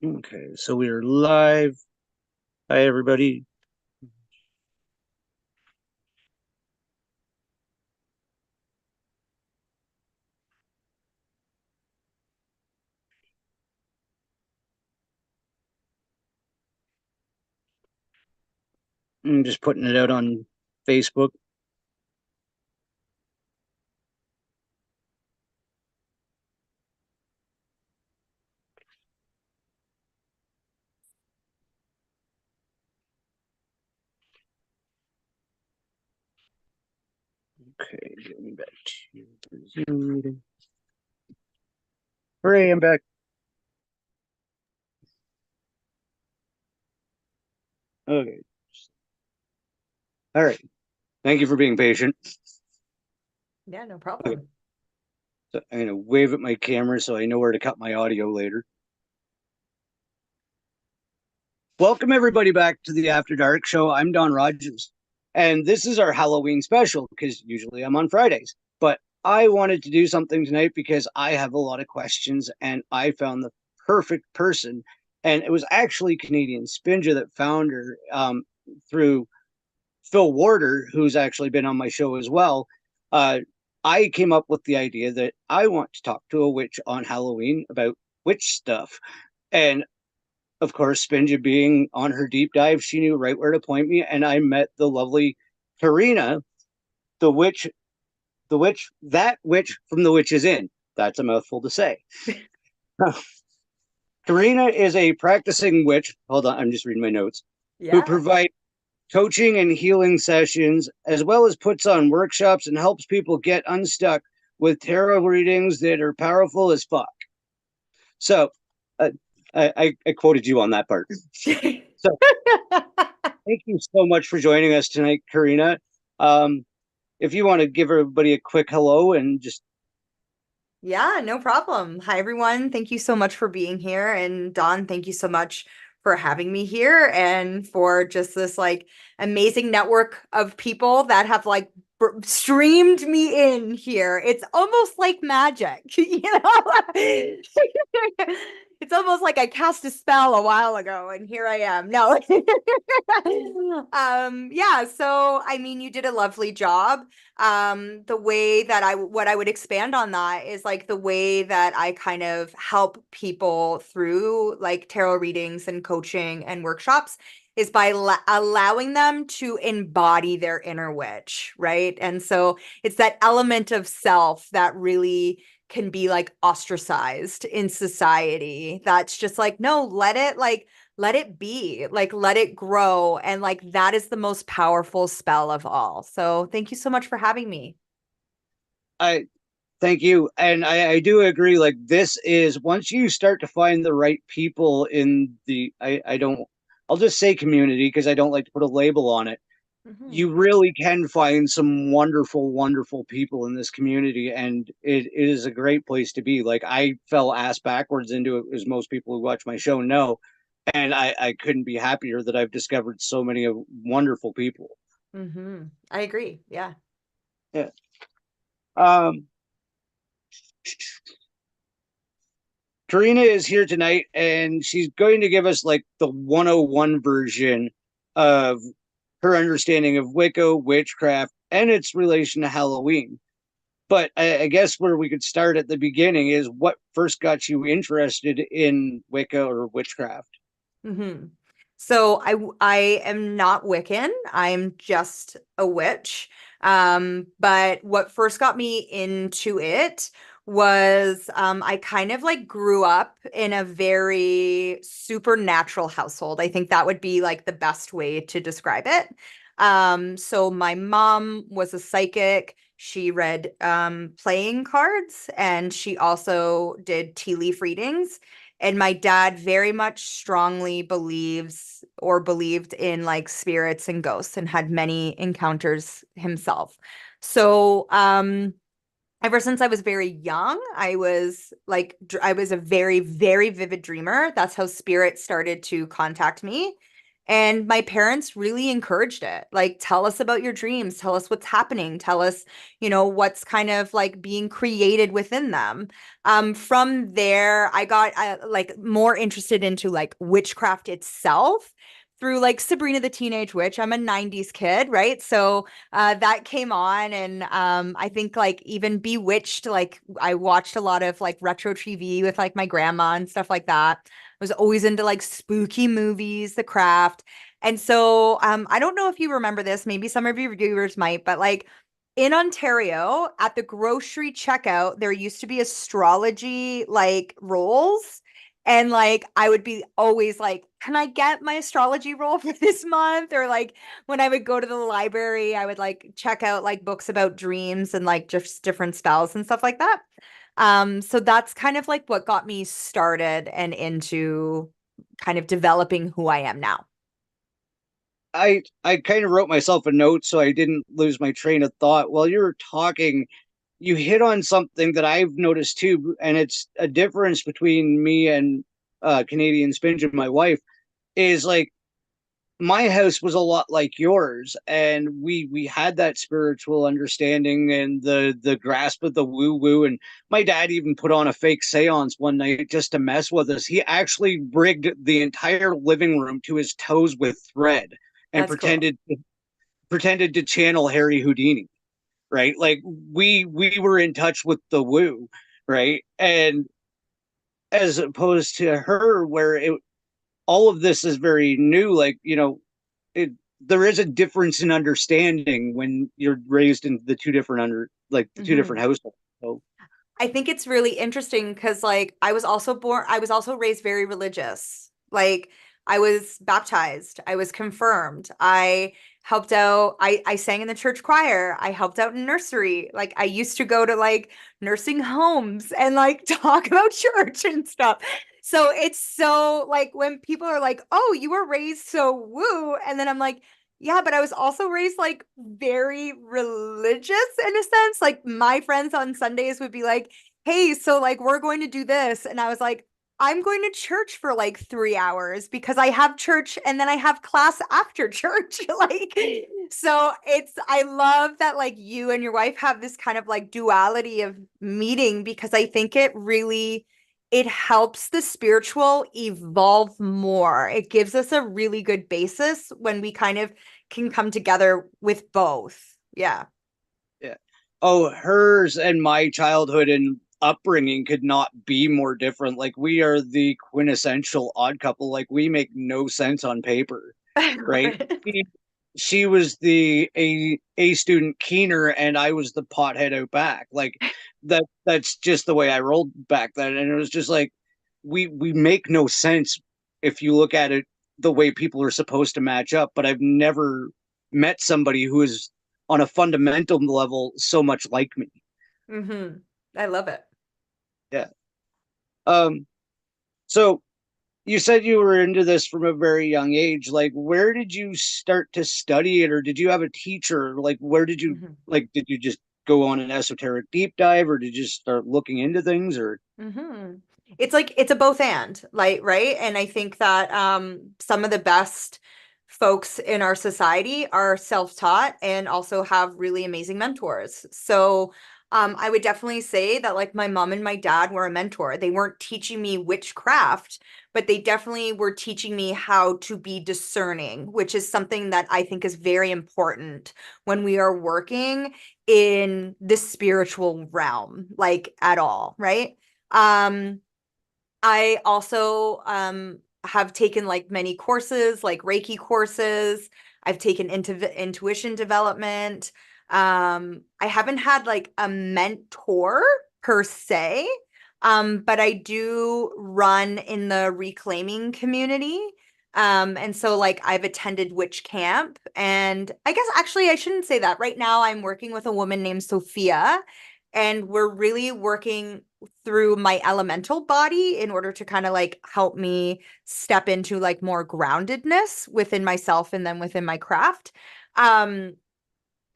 Okay, so we are live. Hi, everybody. I'm just putting it out on Facebook. Okay, getting back to the Zoom meeting. Hooray, I'm back. Okay, all right. Thank you for being patient. Yeah, no Okay, problem. so I'm going to wave at my camera so I know where to cut my audio later. Welcome, everybody, back to the After Dark show. I'm Don Rogers, and this is our Halloween special because usually I'm on Fridays. But I wanted to do something tonight because I have a lot of questions, and I found the perfect person. And it was actually Canadian Spinja that found her through Phil Warder, who's actually been on my show as well. Uh, I came up with the idea that I want to talk to a witch on Halloween about witch stuff. And of course, Spinja being on her deep dive, she knew right where to point me, and I met the lovely Karena, the witch, that witch from The Witch's Inn. That's a mouthful to say. Karena is a practicing witch. Hold on, I'm just reading my notes. Who Yeah. provide coaching and healing sessions, as well as puts on workshops and helps people get unstuck with tarot readings that are powerful as fuck. So, uh, I quoted you on that part. So thank you so much for joining us tonight, Karina. Um, if you want to give everybody a quick hello and just Yeah, no problem. Hi, everyone. Thank you so much for being here. And Don, thank you so much for having me here and for just this like amazing network of people that have like streamed me in here. It's almost like magic, you know? It's almost like I cast a spell a while ago and here I am. No. Yeah, so I mean, you did a lovely job. The way that what I would expand on that is like the way that I kind of help people through like tarot readings and coaching and workshops is by allowing them to embody their inner witch, right? And so it's that element of self that really can be like ostracized in society. That's just like, no, let it be, like let it grow, and like that is the most powerful spell of all. So thank you so much for having me. I thank you. And I do agree. Like this is once you start to find the right people in the I don't I'll just say community because I don't like to put a label on it. Mhm. You really can find some wonderful, wonderful people in this community, and it is a great place to be. Like I fell ass backwards into it, as most people who watch my show know, and I couldn't be happier that I've discovered so many wonderful people. I agree. Yeah. Yeah. Um, Karina is here tonight, and she's going to give us like the 101 version of her understanding of Wicca, witchcraft, and its relation to Halloween. But I guess where we could start at the beginning is what first got you interested in Wicca or witchcraft? hmm So I am not Wiccan. I'm just a witch. But what first got me into it was I kind of like grew up in a very supernatural household. I think that would be like the best way to describe it. So my mom was a psychic. She read playing cards and she also did tea leaf readings. And my dad very much strongly believes or believed in like spirits and ghosts and had many encounters himself. So, ever since I was very young, I was like, I was a very, very vivid dreamer. That's how spirit started to contact me. And my parents really encouraged it. Like, tell us about your dreams, tell us what's happening, tell us, what's kind of like being created within them. From there, I got like more interested into like witchcraft itself through like Sabrina the Teenage Witch. I'm a 90s kid, right? So that came on, and I think like even Bewitched, like I watched a lot of like retro TV with like my grandma and stuff like that. I was always into like spooky movies, The Craft. And so I don't know if you remember this, maybe some of your viewers might, but like in Ontario at the grocery checkout, there used to be astrology like rolls. And like I would be always like, can I get my astrology roll for this month? Or like when I would go to the library, I would like check out like books about dreams and like just different spells and stuff like that. So that's kind of like what got me started and into kind of developing who I am now. I kind of wrote myself a note so I didn't lose my train of thought. While you were talking, you hit on something that I've noticed too, and it's a difference between me and Canadian Spinge and my wife is like my house was a lot like yours, and we had that spiritual understanding and the grasp of the woo woo. And my dad even put on a fake seance one night just to mess with us. He actually rigged the entire living room to his toes with thread and That's cool. pretended to channel Harry Houdini, right? Like we were in touch with the woo, right? And as opposed to her, where all of this is very new, like it there is a difference in understanding when you're raised in the two different the two different Mhm. households. So I think it's really interesting because like I was also raised very religious. Like I was baptized, I was confirmed, I helped out, I sang in the church choir, I helped out in nursery. Like I used to go to like nursing homes and like talk about church and stuff. So it's so like when people are like, "Oh, you were raised so woo," and then I'm like, yeah, but I was also raised like very religious in a sense. Like my friends on Sundays would be like, hey, so like we're going to do this. And I was like, I'm going to church for like 3 hours because I have church and then I have class after church. Like, so I love that like you and your wife have this kind of like duality of meeting because I think it helps the spiritual evolve more. It gives us a really good basis when we kind of can come together with both. Yeah. yeah. Oh, hers and my childhood and upbringing could not be more different. Like we are the quintessential odd couple. Like we make no sense on paper, right? She was the A student Keener, and I was the pothead out back. Like that's just the way I rolled back then. And it was just like we make no sense if you look at it the way people are supposed to match up. But I've never met somebody who is on a fundamental level so much like me. Hmm. I love it. Yeah. Um. So you said you were into this from a very young age. Like, where did you start to study it, or did you have a teacher? Like, where did you Hmm. did you just go on an esoteric deep dive, or did you just start looking into things, or Hmm. It's like it's a both and, like, right? And I think that some of the best folks in our society are self-taught and also have really amazing mentors. So I would definitely say that like my mom and my dad were a mentor. They weren't teaching me witchcraft, but they definitely were teaching me how to be discerning, which is something that I think is very important when we are working in the spiritual realm, like at all, right? Um, I also have taken like many courses, like Reiki courses. I've taken intuition development. I haven't had like a mentor per se, but I do run in the reclaiming community. And so like I've attended witch camp, and I guess actually I shouldn't say that. Right now I'm working with a woman named Sophia, and we're really working through my elemental body in order to kind of like help me step into like more groundedness within myself and then within my craft. Um,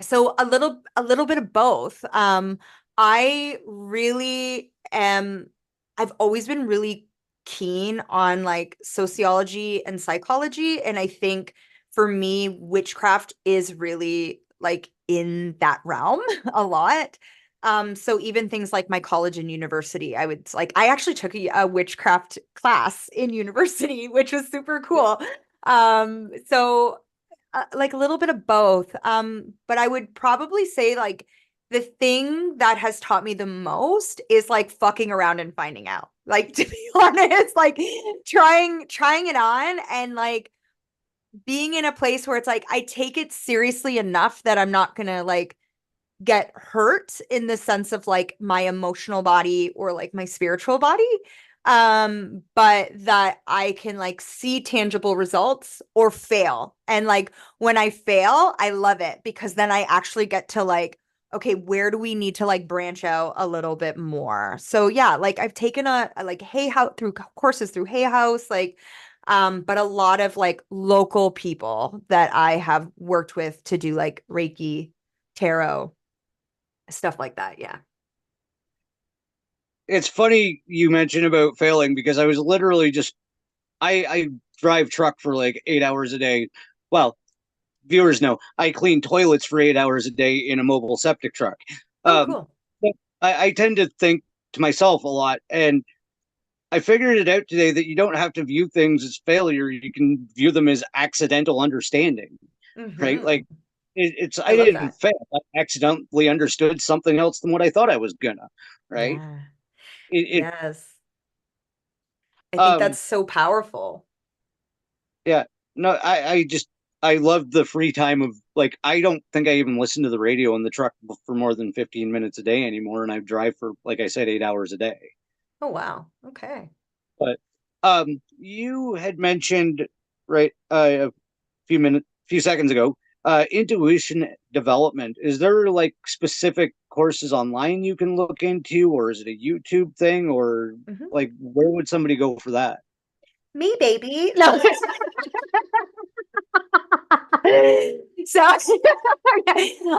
so a little bit of both. I really am I've always been really keen on like sociology and psychology. And I think for me, witchcraft is really like in that realm a lot. So even things like my college and university, I would like, I actually took a witchcraft class in university, which was super cool. So like a little bit of both. But I would probably say like the thing that has taught me the most is like fucking around and finding out. Like to be honest, like trying it on and like being in a place where it's like I take it seriously enough that I'm not gonna like get hurt in the sense of like my emotional body or like my spiritual body. But that I can like see tangible results or fail. And like when I fail, I love it because then I actually get to like, okay, where do we need to like branch out a little bit more? So yeah, like I've taken a like Hay House through courses through Hay House, like but a lot of like local people that I have worked with to do like Reiki, tarot, stuff like that. Yeah. It's funny you mentioned about failing because I was literally just I drive truck for like 8 hours a day. Well, viewers know I clean toilets for 8 hours a day in a mobile septic truck. Oh, Um, cool. but I tend to think to myself a lot, and I figured it out today that you don't have to view things as failure. You can view them as accidental understanding, right? Like Hmm. it's I I love didn't that. fail. I accidentally understood something else than what I thought I was gonna, right? Yeah. It Yes. I think um that's so powerful. yeah, no, I just I love the free time of like I don't think I even listen to the radio in the truck for more than 15 minutes a day anymore, and I drive for like I said 8 hours a day. Oh, wow. Okay. But you had mentioned right a few seconds ago intuition development. Is there like specific courses online you can look into, or is it a YouTube thing, or Hmm. like where would somebody go for that? Me, baby. No. So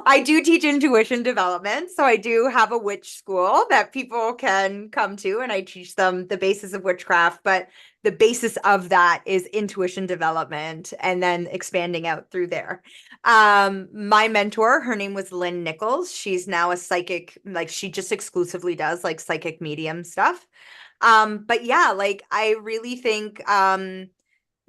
I do teach intuition development. So I do have a witch school that people can come to, and I teach them the basis of witchcraft. But the basis of that is intuition development and then expanding out through there. My mentor, her name was Lynn Nichols. She's now a psychic, like she just exclusively does like psychic medium stuff. But yeah, like I really think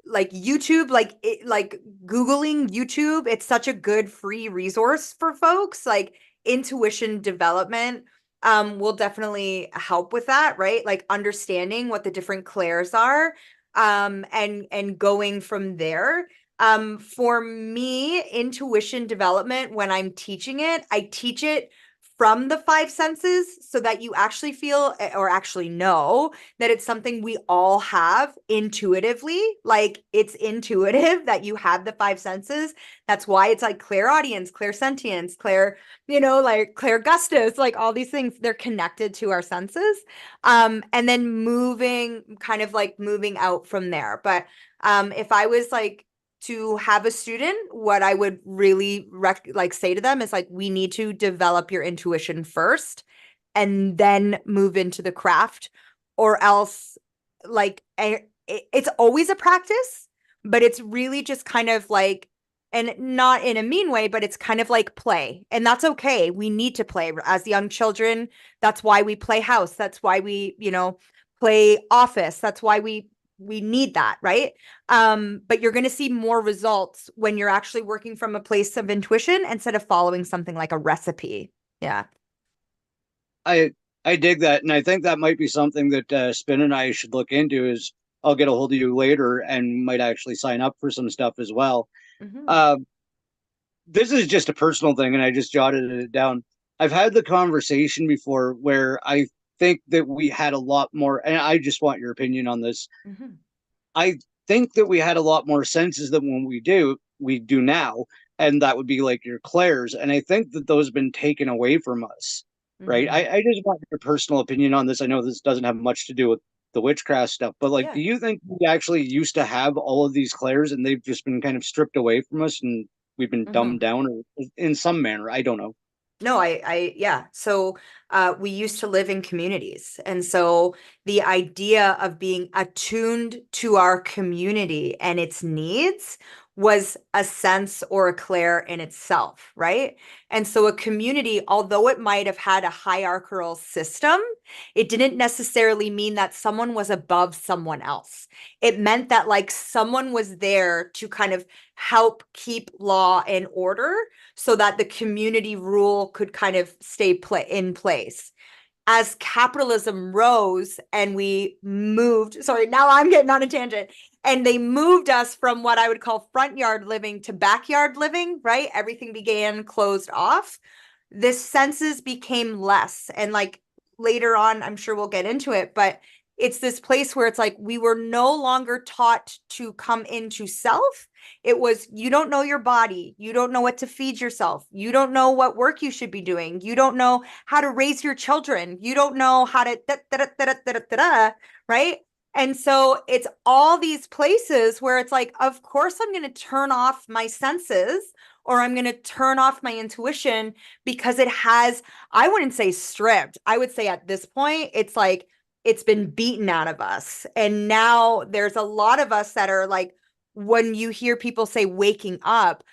like YouTube, like it, like Googling YouTube, it's such a good free resource for folks. Like intuition development will definitely help with that, right? Like understanding what the different clairs are and going from there. For me, intuition development, when I'm teaching it, I teach it from the five senses so that you actually feel or actually know that it's something we all have intuitively. Like it's intuitive that you have the five senses. That's why it's like clairaudience, clairsentience, like clairgustus, like all these things, they're connected to our senses. And then kind of like moving out from there. But if I was like to have a student, what I would really like say to them is like, we need to develop your intuition first and then move into the craft, or else like it's always a practice, but it's really just kind of like, and not in a mean way, but it's kind of like play. And that's okay. We need to play as young children. That's why we play house. That's why we, play office. That's why we need that, right? But you're going to see more results when you're actually working from a place of intuition instead of following something like a recipe. Yeah. I I dig that, and I think that might be something that Spin and I should look into. Is I'll get a hold of you later and might actually sign up for some stuff as well. Hmm. Um, this is just a personal thing, and I just jotted it down. I've had the conversation before where I think that we had a lot more, and I just want your opinion on this. Hmm. I think that we had a lot more senses than when we do now, and that would be like your clairs. And I think that those have been taken away from us, right? Hmm. I just want your personal opinion on this. I know this doesn't have much to do with the witchcraft stuff, but like, Yeah. do you think we actually used to have all of these clairs and they've just been kind of stripped away from us and we've been dumbed Hmm. down or in some manner? I don't know. No, yeah. So, we used to live in communities. And so the idea of being attuned to our community and its needs was a sense or a clair in itself, right? And so a community, although it might have had a hierarchical system, it didn't necessarily mean that someone was above someone else. It meant that like someone was there to kind of help keep law and order so that the community rule could kind of stay in place. As capitalism rose and we moved, sorry, now I'm getting on a tangent, and they moved us from what I would call front yard living to backyard living, right? Everything began closed off. The senses became less. And like later on, I'm sure we'll get into it, but it's this place where it's like we were no longer taught to come into self. It was, you don't know your body. You don't know what to feed yourself. You don't know what work you should be doing. You don't know how to raise your children. You don't know how to right? And so it's all these places where it's like, of course, I'm going to turn off my senses or I'm going to turn off my intuition because it has, I wouldn't say stripped. I would say at this point, it's like, it's been beaten out of us. And now there's a lot of us that are like, when you hear people say waking up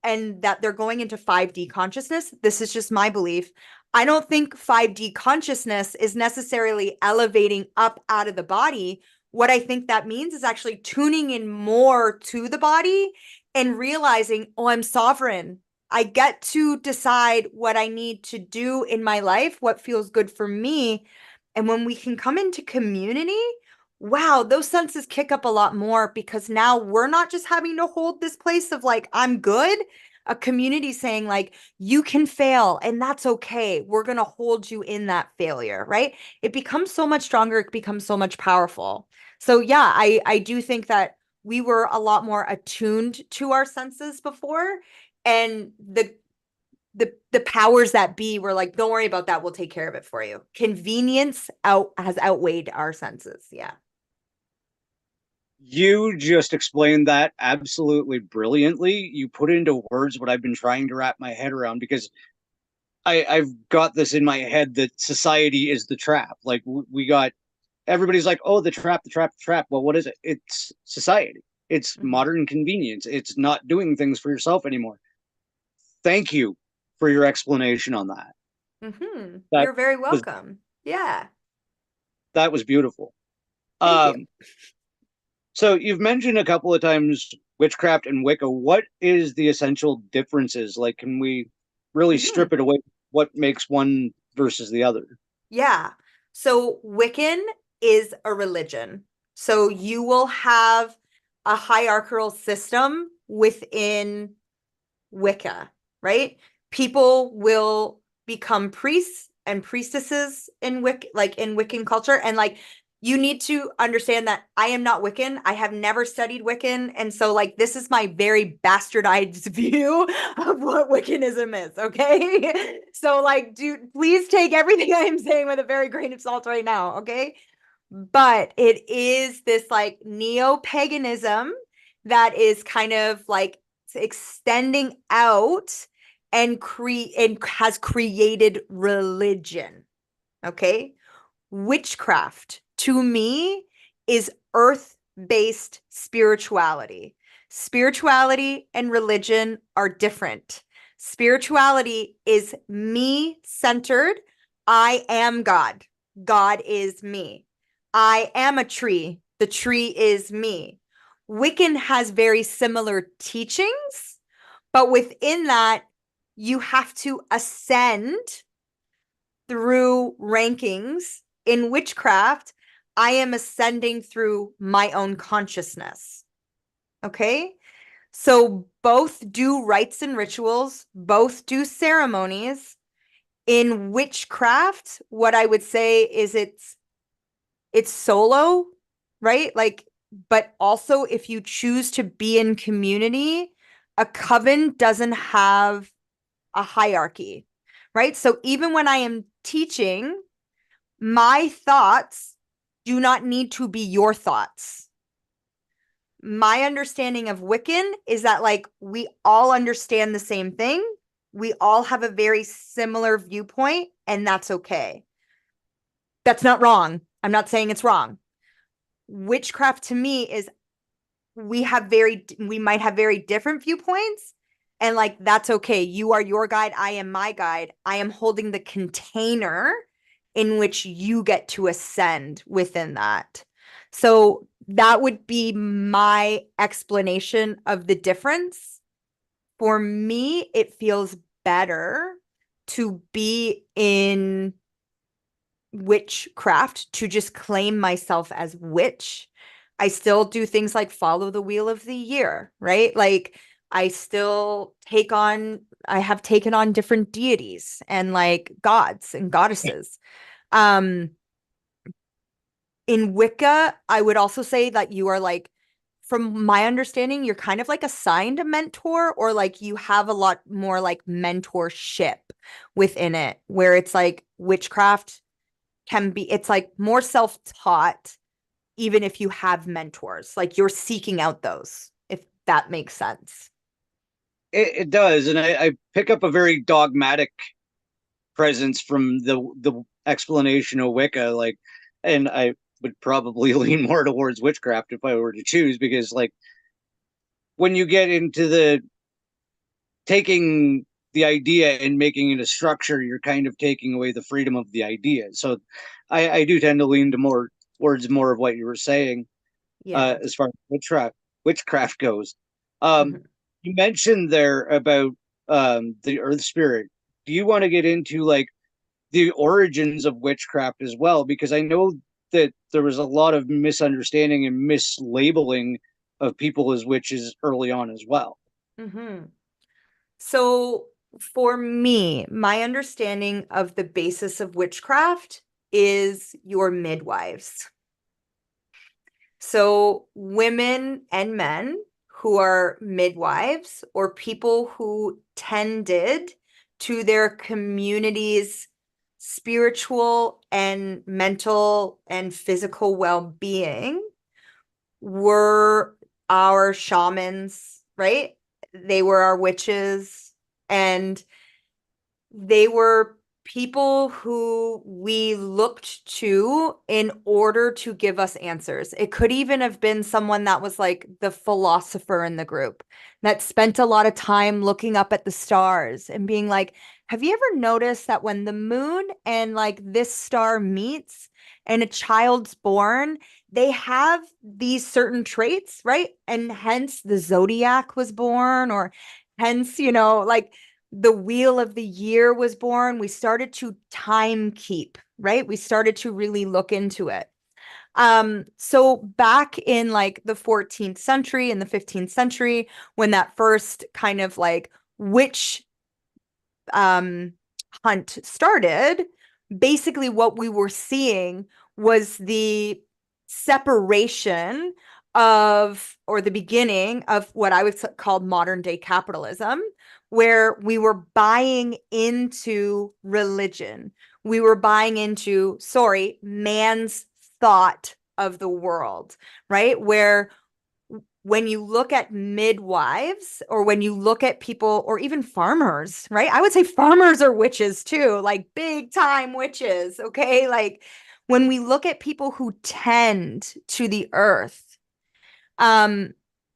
and that they're going into 5D consciousness, this is just my belief. I don't think 5D consciousness is necessarily elevating up out of the body. What I think that means is actually tuning in more to the body and realizing, oh, I'm sovereign. I get to decide what I need to do in my life, what feels good for me. And when we can come into community, wow, those senses kick up a lot more because now we're not just having to hold this place of like, I'm good. A community saying like, you can fail and that's okay. We're going to hold you in that failure, right? It becomes so much stronger. It becomes so much powerful. So yeah, I do think that we were a lot more attuned to our senses before, and the powers that be were like, don't worry about that. We'll take care of it for you. Convenience has outweighed our senses. Yeah. You just explained that absolutely brilliantly. You put into words what I've been trying to wrap my head around because I've got this in my head that society is the trap. Like we got everybody's like, oh, the trap, the trap, the trap. Well, what is it? It's society. It's Mhm. modern convenience. It's not doing things for yourself anymore. Thank you for your explanation on that. That You're very was welcome. Yeah. that was beautiful. Thank you. Um, so you've mentioned a couple of times witchcraft and Wicca. What is the essential differences? Like, can we really Mhm. strip it away? What makes one versus the other? Yeah. So Wiccan is a religion. So you will have a hierarchical system within Wicca, right? People will become priests and priestesses in Wiccan culture. And like you need to understand that I am not Wiccan. I have never studied Wiccan. And so like this is my very bastardized view of what Wiccanism is, okay? So like please take everything I am saying with a very grain of salt right now, okay? But it is this like neo-paganism that is kind of like extending out and has created religion. Okay. Witchcraft to me is earth-based spirituality. Spirituality and religion are different. Spirituality is me centered. I am God. God is me. I am a tree. The tree is me. Wiccan has very similar teachings, but within that, you have to ascend through rankings. In witchcraft, I am ascending through my own consciousness. Okay. So both do rites and rituals, both do ceremonies. In witchcraft, what I would say is it's solo, right? Like, but also if you choose to be in community, a coven doesn't have a hierarchy, right? So even when I am teaching, my thoughts do not need to be your thoughts. My understanding of Wiccan is that like we all understand the same thing. We all have a very similar viewpoint. and that's okay. That's not wrong. I'm not saying it's wrong. Witchcraft to me is we might have very different viewpoints, and like that's okay. You are your guide, I am my guide. I am holding the container in which you get to ascend within that. So that would be my explanation of the difference. For me, it feels better to be in witchcraft, to just claim myself as witch. I still do things like follow the wheel of the year, right? Like I have taken on different deities and like gods and goddesses. Um, in Wicca, I would also say that you are like, from my understanding, you're kind of like assigned a mentor, or like you have a lot more like mentorship within it, where it's like witchcraft it's like more self-taught, even if you have mentors, like you're seeking out those, if that makes sense. It does, and I pick up a very dogmatic presence from the explanation of Wicca, like, and I would probably lean more towards witchcraft if I were to choose, because like when you get into the taking the idea and making it a structure, you're kind of taking away the freedom of the idea. So I do tend to lean to more towards more of what you were saying, Yeah. as far as witchcraft goes. Um, Mhm. you mentioned there about the earth spirit. Do you want to get into like the origins of witchcraft as well? Because I know that there was a lot of misunderstanding and mislabeling of people as witches early on as well. Mhm. So for me, my understanding of the basis of witchcraft is your midwives. So women and men who are midwives, or people who tended to their community's spiritual and mental and physical well-being, were our shamans, right? They were our witches, and they were people who we looked to in order to give us answers. It could even have been someone that was like the philosopher in the group that spent a lot of time looking up at the stars and being like, have you ever noticed that when the moon and like this star meets and a child's born, they have these certain traits, right? And hence the zodiac was born, or hence, like the wheel of the year was born. We started to time keep, right? We started to really look into it. So back in like the 14th century and the 15th century, when that first kind of like witch um hunt started, basically what we were seeing was the separation of, or the beginning of, what I would call modern day capitalism, where we were buying into religion. We were buying into, sorry, man's thought of the world, right? Where when you look at midwives, or when you look at people, or even farmers, right? I would say farmers are witches too, like big time witches, okay? Like when we look at people who tend to the earth, um,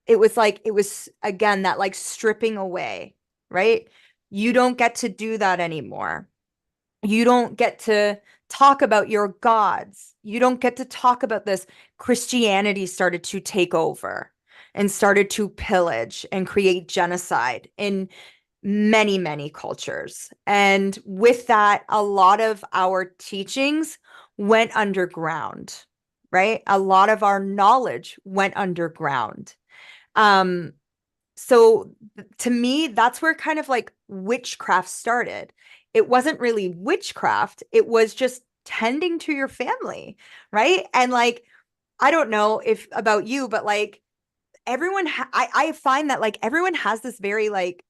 it was again that like stripping away, right? You don't get to do that anymore. You don't get to talk about your gods. You don't get to talk about this. Christianity started to take over and started to pillage and create genocide in many, many cultures. And with that, a lot of our teachings went underground, right? A lot of our knowledge went underground. Um, so to me, that's where kind of like witchcraft started. It wasn't really witchcraft, it was just tending to your family, right? And like, I don't know if about you, but like I find that like everyone has this very like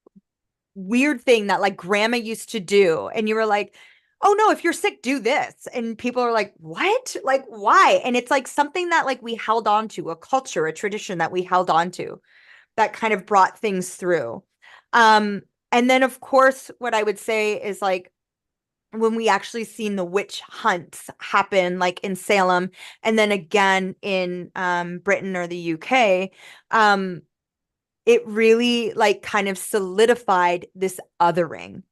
weird thing that like grandma used to do. And you were like, oh no, if you're sick, do this. And people are like, what? Like, why? And it's like something that like we held on to, a culture, a tradition that we held on to, that kind of brought things through. Um, and then of course, what I would say is like when we actually seen the witch hunts happen, like in Salem, and then again in Britain or the UK, it really like kind of solidified this othering.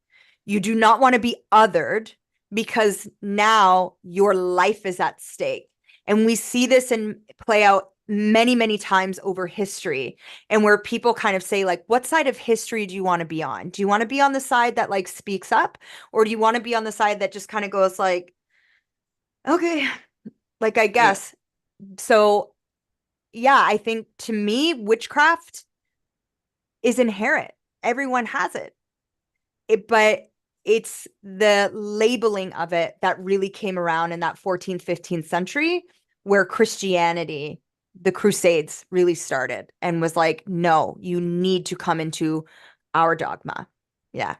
You do not want to be othered because now your life is at stake. And we see this in play out many, many times over history, and where people kind of say, like, what side of history do you want to be on? Do you want to be on the side that like speaks up, or do you want to be on the side that just kind of goes like, okay, like I Yeah, guess. So yeah, I think to me, witchcraft is inherent. Everyone has it. But it's the labeling of it that really came around in that 14th, 15th century where Christianity, the Crusades really started and was like, no, you need to come into our dogma. Yeah.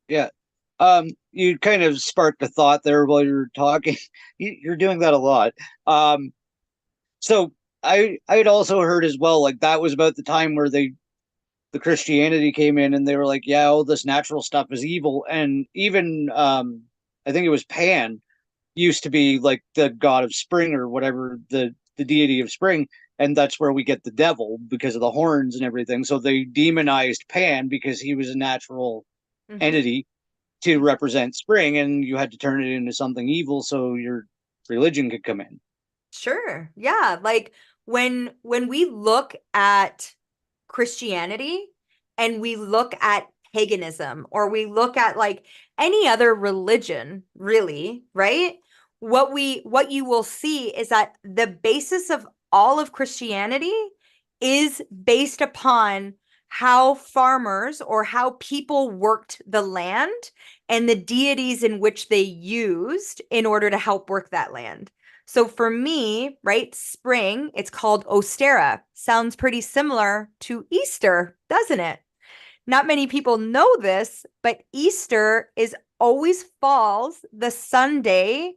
yeah. You kind of sparked a thought there while you were talking. You're doing that a lot. So I had also heard as well, like that was about the time where the Christianity came in and they were like, yeah, all this natural stuff is evil. And even I think it was Pan used to be like the god of spring or whatever, the deity of spring, and that's where we get the devil because of the horns and everything. So they demonized Pan because he was a natural Hmm. entity to represent spring, and you had to turn it into something evil so your religion could come in. Sure. Yeah. Like when we look at Christianity and we look at paganism or we look at like any other religion, really, right? What you will see is that the basis of all of Christianity is based upon how farmers or how people worked the land and the deities in which they used in order to help work that land. So for me, right, spring, it's called Ostera. Sounds pretty similar to Easter, doesn't it? Not many people know this, but Easter is always falls the Sunday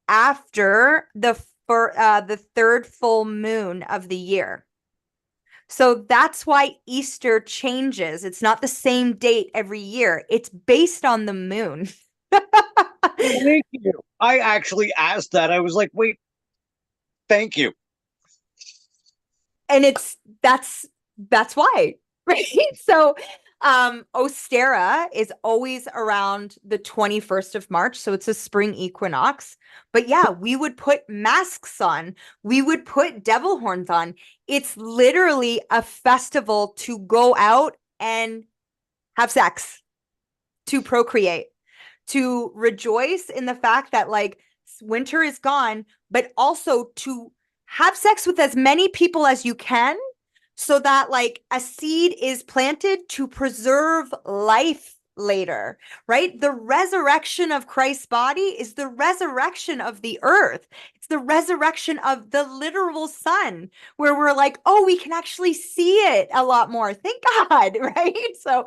after the third full moon of the year. So that's why Easter changes. It's not the same date every year. It's based on the moon. Thank you. I actually asked that. I was like, wait, thank you. And that's why, right? So Ostera is always around the 21st of March, so it's a spring equinox. But yeah, we would put masks on, we would put devil horns on. It's literally a festival to go out and have sex, to procreate, to rejoice in the fact that like winter is gone, but also to have sex with as many people as you can so that like a seed is planted to preserve life later, right? The resurrection of Christ's body is the resurrection of the earth. It's the resurrection of the literal sun, where we're like, oh, we can actually see it a lot more. Thank God, right? So,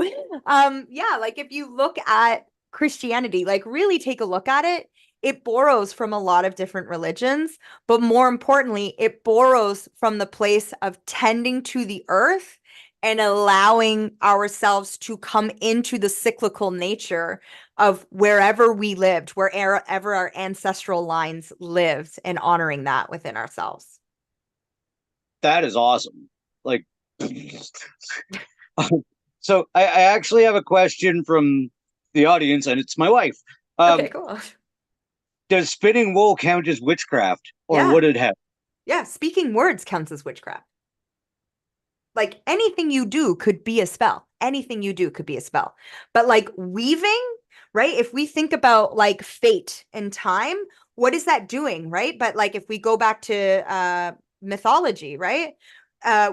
yeah, like if you look at Christianity, like really take a look at it, it borrows from a lot of different religions, but more importantly, it borrows from the place of tending to the earth and allowing ourselves to come into the cyclical nature of wherever we lived, wherever our ancestral lines lived, and honoring that within ourselves. That is awesome. Like, so I actually have a question from the audience, and it's my wife. Okay, Um, cool. does spinning wool count as witchcraft, or Yeah. would it have? Yeah. Speaking words counts as witchcraft. Like anything you do could be a spell. Anything you do could be a spell. But like weaving, right? If we think about like fate and time, what is that doing, right? But like if we go back to mythology, right?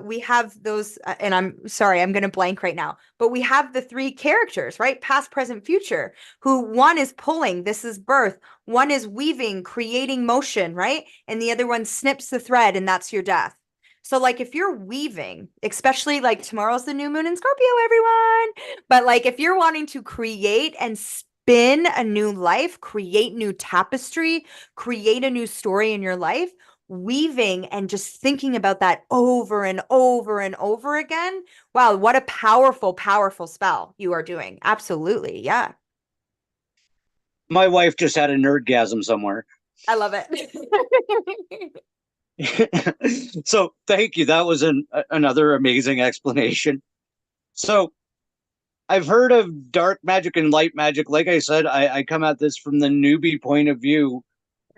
We have those, and I'm sorry, I'm going to blank right now, but we have the three characters, right? Past, present, future, who one is pulling, this is birth, one is weaving, creating motion, right? And the other one snips the thread, and that's your death. So like if you're weaving, especially like tomorrow's the new moon in Scorpio, everyone. But like if you're wanting to create and spin a new life, create new tapestry, create a new story in your life, weaving and just thinking about that over and over and over again. Wow, what a powerful, powerful spell you are doing. Absolutely. Yeah. My wife just had a nerdgasm somewhere. I love it. So thank you. That was another amazing explanation. So I've heard of dark magic and light magic. Like I said, I come at this from the newbie point of view.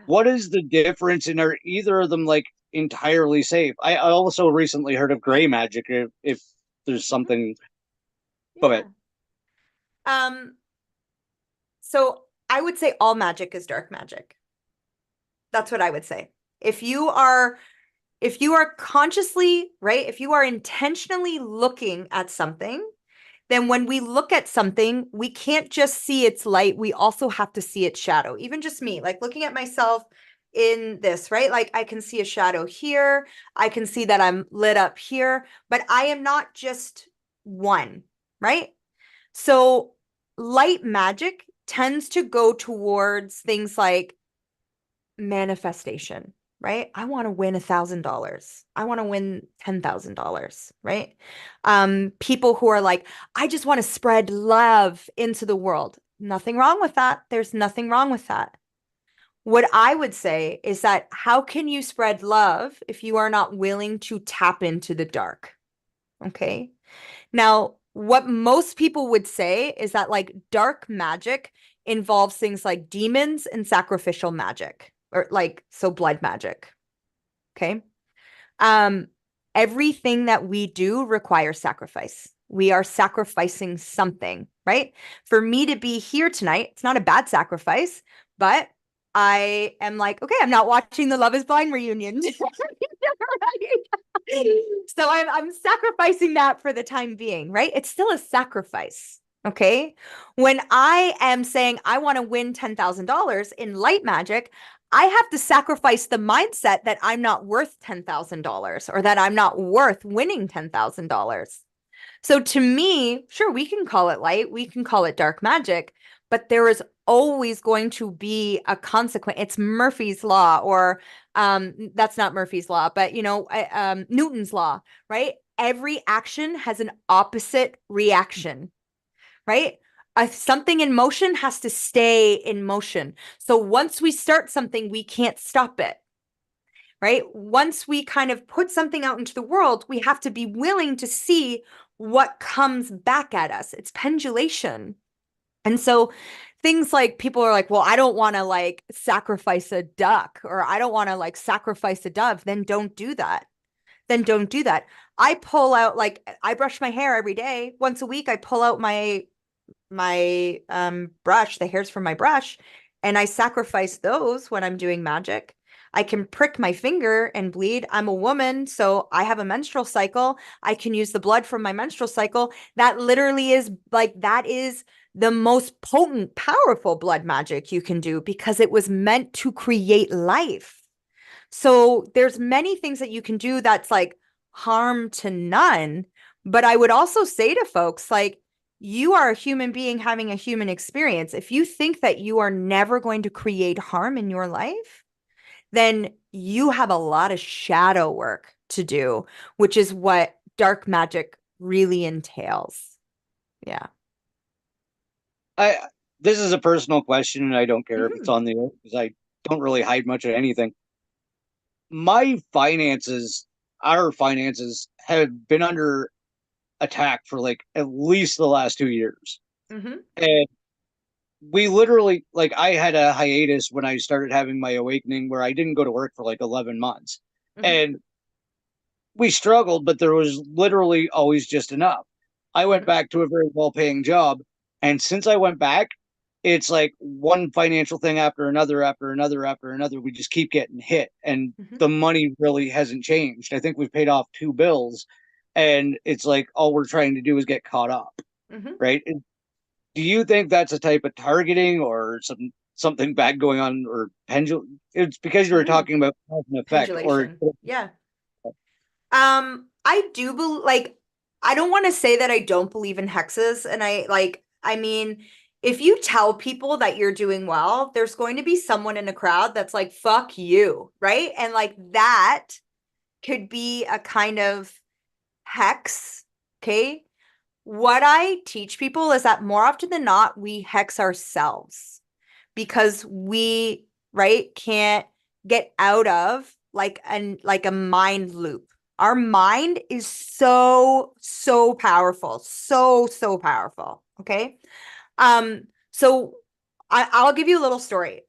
What is the difference, and are either of them like entirely safe? I also recently heard of gray magic. If there's something, but Yeah. Um, so I would say all magic is dark magic. That's what I would say. If you are if you are consciously, right, if you are intentionally looking at something, then when we look at something, we can't just see its light, we also have to see its shadow. Even just me, like looking at myself in this, right? Like I can see a shadow here, I can see that I'm lit up here, but I am not just one, right? So light magic tends to go towards things like manifestation, right? I want to win $1,000. I want to win $10,000, right? People who are like, I just want to spread love into the world. Nothing wrong with that. There's nothing wrong with that. What I would say is that how can you spread love if you are not willing to tap into the dark? Okay. Now, what most people would say is that like dark magic involves things like demons and sacrificial magic, or like so blood magic. Okay. Um, Everything that we do requires sacrifice. We are sacrificing something, right? For me to be here tonight, it's not a bad sacrifice, but I am like, okay, I'm not watching the Love is Blind reunion. So I'm sacrificing that for the time being, right? It's still a sacrifice. Okay. When I am saying I want to win $10,000 in light magic, I have to sacrifice the mindset that I'm not worth $10,000 or that I'm not worth winning $10,000. So to me, sure, we can call it light, we can call it dark magic, but there is always going to be a consequence. It's Murphy's law, or that's not Murphy's law, but Newton's law, right? Every action has an opposite reaction, right? Something in motion has to stay in motion. So once we start something, we can't stop it, right? Once we kind of put something out into the world, we have to be willing to see what comes back at us. It's pendulation. And so things like people are like, well, I don't want to like sacrifice a duck, or I don't want to like sacrifice a dove. Then don't do that. Then don't do that. I pull out, like, I brush my hair every day. Once a week, I pull out my brush, the hairs from my brush, and I sacrifice those when I'm doing magic. I can prick my finger and bleed. I'm a woman, so I have a menstrual cycle. I can use the blood from my menstrual cycle. That literally is like, that is the most potent, powerful blood magic you can do because it was meant to create life. So there's many things that you can do that's like harm to none. But I would also say to folks, like, you are a human being having a human experience. If you think that you are never going to create harm in your life, then you have a lot of shadow work to do, which is what dark magic really entails. Yeah. I this is a personal question, and I don't care if it's Mhm. on the air because I don't really hide much of anything. My finances, our finances, have been under attack for like at least the last 2 years, Mhm. and we literally, like, I had a hiatus when I started having my awakening where I didn't go to work for like 11 months, Mhm. and we struggled, but there was literally always just enough. I went Mhm. back to a very well paying job. And since I went back, it's like one financial thing after another, after another, after another. We just keep getting hit. And Mhm. the money really hasn't changed. I think we've paid off 2 bills. And it's like all we're trying to do is get caught up. Mhm. Right. Do you think that's a type of targeting or something bad going on, or pendulum? It's because you were Mhm. talking about cause and effect, or Pendulation. Yeah. I do believe, like, I don't want to say that I don't believe in hexes. And I mean, if you tell people that you're doing well, there's going to be someone in a crowd that's like, fuck you, right? And like that could be a kind of hex. Okay. What I teach people is that more often than not, we hex ourselves because we, right, can't get out of like a mind loop. Our mind is so, so powerful. So, so powerful. Okay. So I'll give you a little story.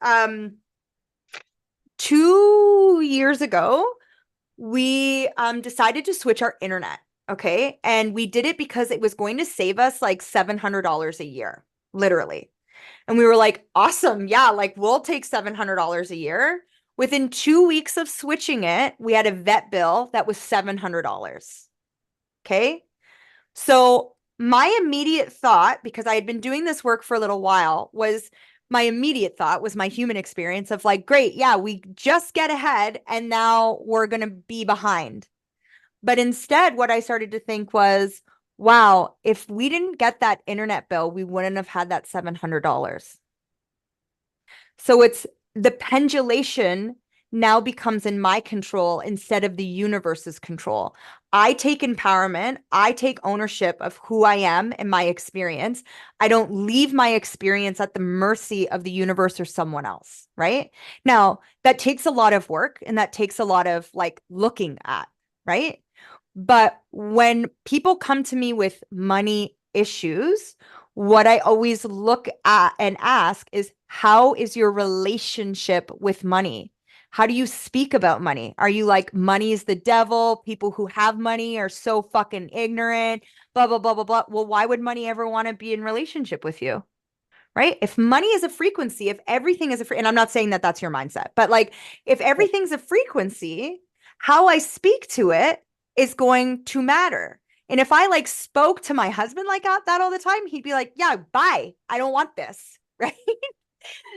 2 years ago, we decided to switch our internet. Okay. And we did it because it was going to save us like $700 a year, literally. And we were like, awesome. Yeah, like we'll take $700 a year. Within 2 weeks of switching it, we had a vet bill that was $700. Okay. So my immediate thought, because I had been doing this work for a little while, was my immediate thought was my human experience of like, great, yeah, we just get ahead and now we're going to be behind. But instead, what I started to think was, wow, if we didn't get that internet bill, we wouldn't have had that $700. So it's the pendulation now becomes in my control instead of the universe's control. I take empowerment. I take ownership of who I am and my experience. I don't leave my experience at the mercy of the universe or someone else, right? Now, that takes a lot of work and that takes a lot of like looking at, right? But when people come to me with money issues, what I always look at and ask is, how is your relationship with money? How do you speak about money? Are you like, money is the devil? People who have money are so fucking ignorant, blah, blah, blah, blah, blah. Well, why would money ever want to be in relationship with you? Right? If money is a frequency, if everything is and I'm not saying that that's your mindset, but like if everything's a frequency, how I speak to it is going to matter. And if I like spoke to my husband like that all the time, he'd be like, yeah, bye. I don't want this. Right.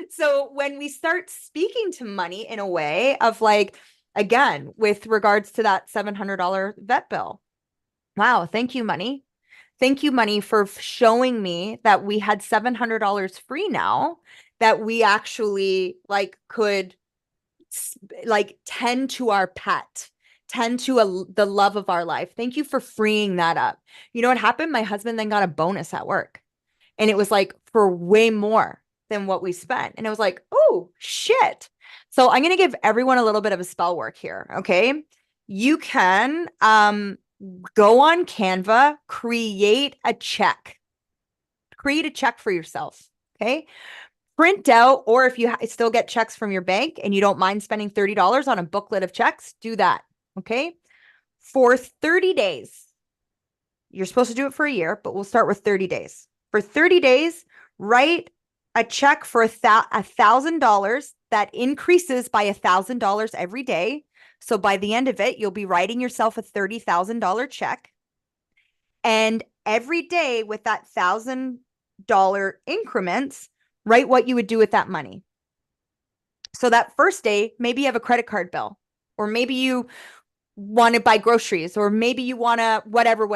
So when we start speaking to money in a way of like, again, with regards to that $700 vet bill, wow, thank you, money. Thank you, money, for showing me that we had $700 free now, that we actually like could like tend to our pet, tend to the love of our life. Thank you for freeing that up. You know what happened? My husband then got a bonus at work, and it was like for way more than what we spent. And it was like, oh, shit. So I'm going to give everyone a little bit of a spell work here. Okay. You can go on Canva, create a check for yourself. Okay. Print out, or if you still get checks from your bank and you don't mind spending $30 on a booklet of checks, do that. Okay. For 30 days, you're supposed to do it for a year, but we'll start with 30 days. For 30 days, write a check for $1,000 that increases by $1,000 every day. So by the end of it, you'll be writing yourself a $30,000 check. And every day with that $1,000 increments, write what you would do with that money. So that first day, maybe you have a credit card bill, or maybe you want to buy groceries, or maybe you want to whatever,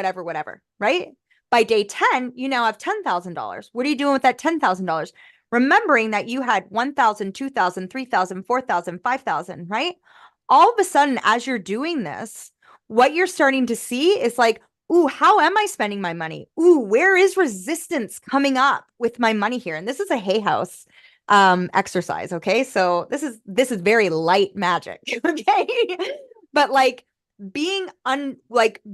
right? By day 10, you now have $10,000. What are you doing with that $10,000? Remembering that you had 1,000, 2,000, 3,000, 4,000, 5,000, right? All of a sudden, as you're doing this, what you're starting to see is like, ooh, how am I spending my money? Ooh, where is resistance coming up with my money here? And this is a Hay House exercise, okay? So this is very light magic, okay? But like being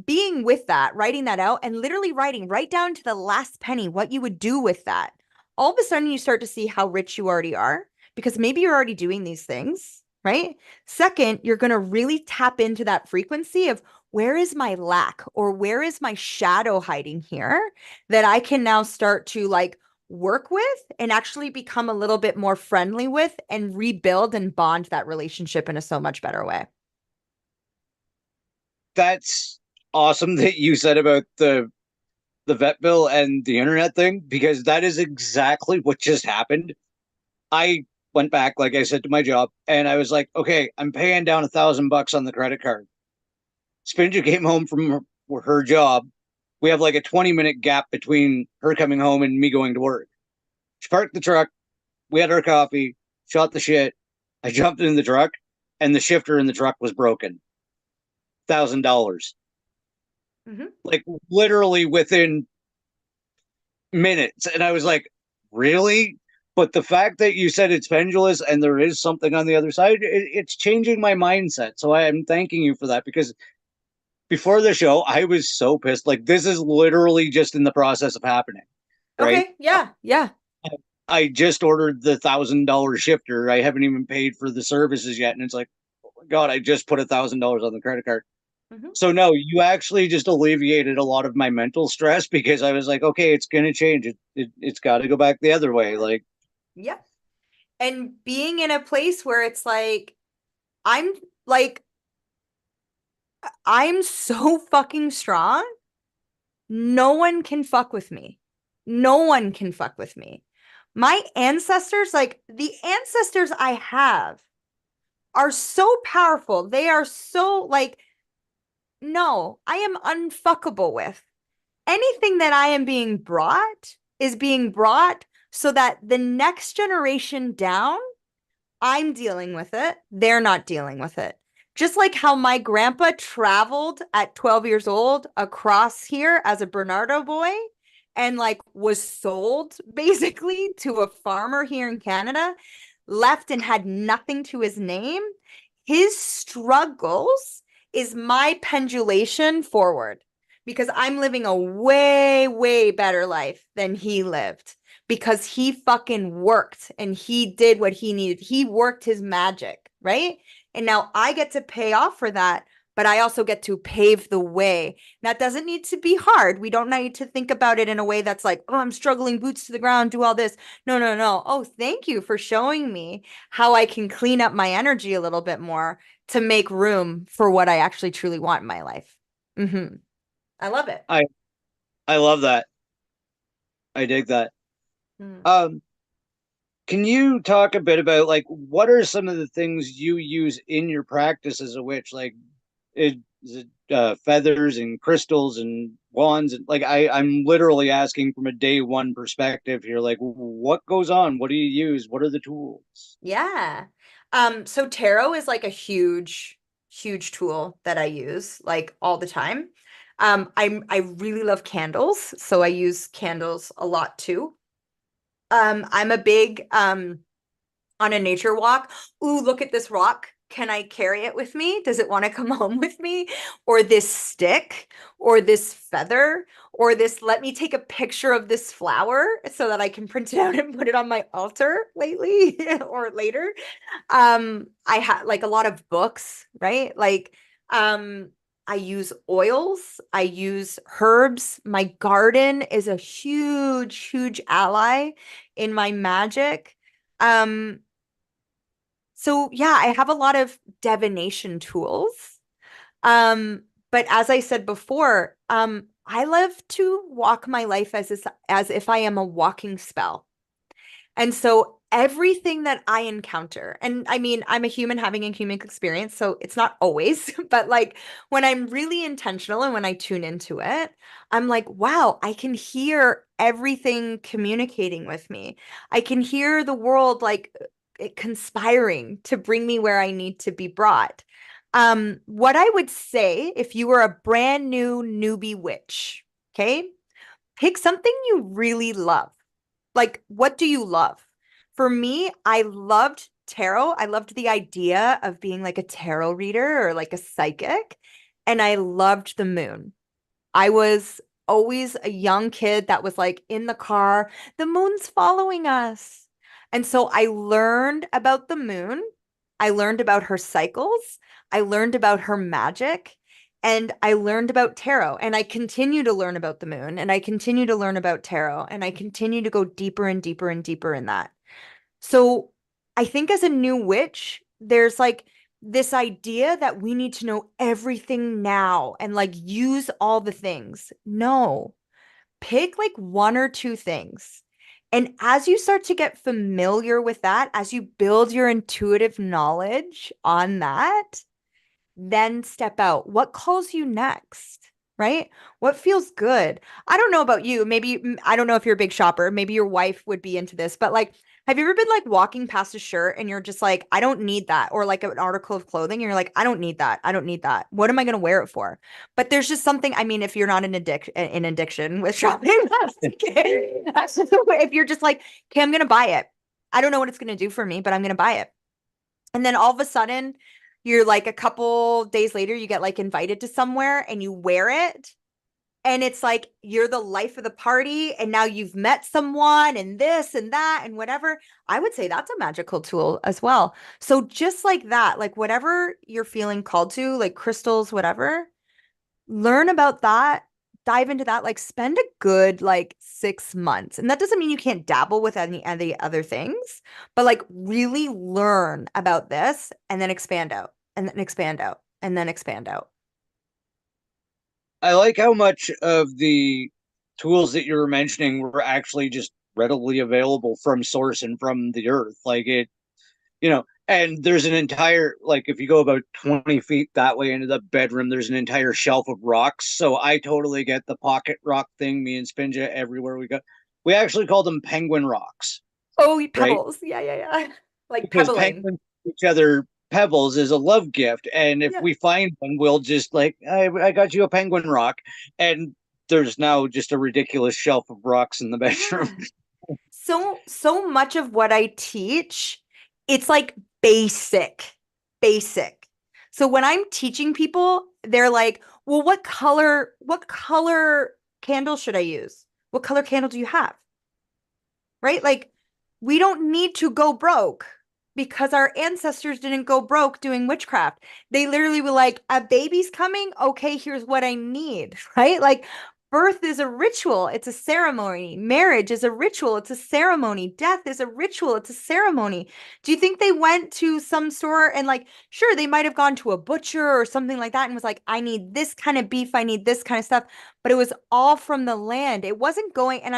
being with that, writing that out, and literally writing right down to the last penny what you would do with that. All of a sudden you start to see how rich you already are, because maybe you're already doing these things, right? Second, you're going to really tap into that frequency of, where is my lack, or where is my shadow hiding here that I can now start to like work with and actually become a little bit more friendly with, and rebuild and bond that relationship in a so much better way. That's awesome that you said about the vet bill and the internet thing, because that is exactly what just happened. I went back, like I said, to my job, and I was like, okay, I'm paying down $1,000 on the credit card. Spinja came home from her job. We have like a 20-minute gap between her coming home and me going to work. She parked the truck. We had our coffee, shot the shit. I jumped in the truck, and the shifter in the truck was broken. $1,000. Mm-hmm. Like literally within minutes. And I was like, really? But the fact that you said it's pendulous and there is something on the other side, it's changing my mindset. So I am thanking you for that, because before the show, I was so pissed. Like, this is literally just in the process of happening, right? Okay, yeah, yeah. I just ordered the $1,000 shifter. I haven't even paid for the services yet. And it's like, oh my God, I just put $1,000 on the credit card. Mhm. So no, you actually just alleviated a lot of my mental stress, because I was like, okay, it's gonna change. It's got to go back the other way. Like, Yeah. And being in a place where it's I'm like, I'm so fucking strong. No one can fuck with me. No one can fuck with me. My ancestors, like the ancestors I have, are so powerful. They are so like, no, I am unfuckable with. Anything that I am being brought is being brought so that the next generation down, I'm dealing with it. They're not dealing with it. Just like how my grandpa traveled at 12 years old across here as a Bernardo boy and like was sold basically to a farmer here in Canada, left and had nothing to his name. His struggles is my pendulation forward because I'm living a way, way better life than he lived because he fucking worked and he did what he needed. He worked his magic, right? And now I get to pay off for that, but I also get to pave the way. That doesn't need to be hard. We don't need to think about it in a way that's like, oh, I'm struggling, boots to the ground, do all this. No, no, no. Oh, thank you for showing me how I can clean up my energy a little bit more to make room for what I actually truly want in my life. Mm-hmm. I love it. I I love that. I dig that. Mm. Um, can you talk a bit about, like, what are some of the things you use in your practice as a witch? Like, is it feathers and crystals and wands? And like, I'm literally asking from a day one perspective here. Like, what goes on? What do you use? What are the tools? Yeah. So tarot is like a huge, huge tool that I use like all the time. I really love candles, so I use candles a lot too. I'm a big on a nature walk. Ooh, look at this rock. Can I carry it with me? Does it want to come home with me? Or this stick, or this feather, or this, let me take a picture of this flower so that I can print it out and put it on my altar lately or later. I have like a lot of books, right? Like, I use oils, I use herbs. My garden is a huge, huge ally in my magic. Um, so yeah, I have a lot of divination tools. But as I said before, I love to walk my life as if I am a walking spell. And so everything that I encounter, and I mean, I'm a human having a human experience, so it's not always, but like when I'm really intentional and when I tune into it, I'm like, wow, I can hear everything communicating with me. I can hear the world like it conspiring to bring me where I need to be brought. What I would say if you were a brand new newbie witch, okay, pick something you really love. Like, what do you love? For me, I loved tarot. I loved the idea of being like a tarot reader or like a psychic. And I loved the moon. I was always a young kid that was like in the car, the moon's following us. And so I learned about the moon. I learned about her cycles. I learned about her magic. And I learned about tarot. And I continue to learn about the moon. And I continue to learn about tarot. And I continue to go deeper and deeper and deeper in that. So I think as a new witch, there's like this idea that we need to know everything now and like use all the things. No, pick like one or two things. And as you start to get familiar with that, as you build your intuitive knowledge on that, then step out. What calls you next? Right? What feels good? I don't know about you. Maybe, I don't know if you're a big shopper. Maybe your wife would be into this, but like, have you ever been like walking past a shirt and you're just like, I don't need that? Or like an article of clothing, and you're like, I don't need that. I don't need that. What am I going to wear it for? But there's just something, I mean, if you're not in addiction with shopping, that's okay. That's just the way. If you're just like, okay, I'm going to buy it. I don't know what it's going to do for me, but I'm going to buy it. And then all of a sudden, you're like a couple days later, you get like invited to somewhere and you wear it. And it's like you're the life of the party. And now you've met someone and this and that and whatever. I would say that's a magical tool as well. So just like that, like whatever you're feeling called to, like crystals, whatever, learn about that, dive into that, like spend a good like 6 months. And that doesn't mean you can't dabble with any other things, but like really learn about this and then expand out and then expand out and then expand out. I like how much of the tools that you were mentioning were actually just readily available from source and from the earth. Like it, and there's an entire, like, if you go about 20 feet that way into the bedroom, there's an entire shelf of rocks. So I totally get the pocket rock thing. Me and Spinja, everywhere we go, we actually call them penguin rocks, Oh, right? pebbles. Yeah, yeah, yeah. Like Because pebbling. penguins give each other pebbles is a love gift. And if Yeah. we find one, we'll just like, I got you a penguin rock. And there's now just a ridiculous shelf of rocks in the bedroom. Yeah. So much of what I teach, it's like basic. So when I'm teaching people, they're like, "Well, what color candle should I use? What color candle do you have?" Right? Like, we don't need to go broke because our ancestors didn't go broke doing witchcraft. They literally were like, a baby's coming. Okay, here's what I need, right? Like, birth is a ritual, it's a ceremony. Marriage is a ritual, it's a ceremony. Death is a ritual, it's a ceremony. Do you think they went to some store and, like, sure, they might have gone to a butcher or something like that and was like, I need this kind of beef, I need this kind of stuff, but it was all from the land. It wasn't going, and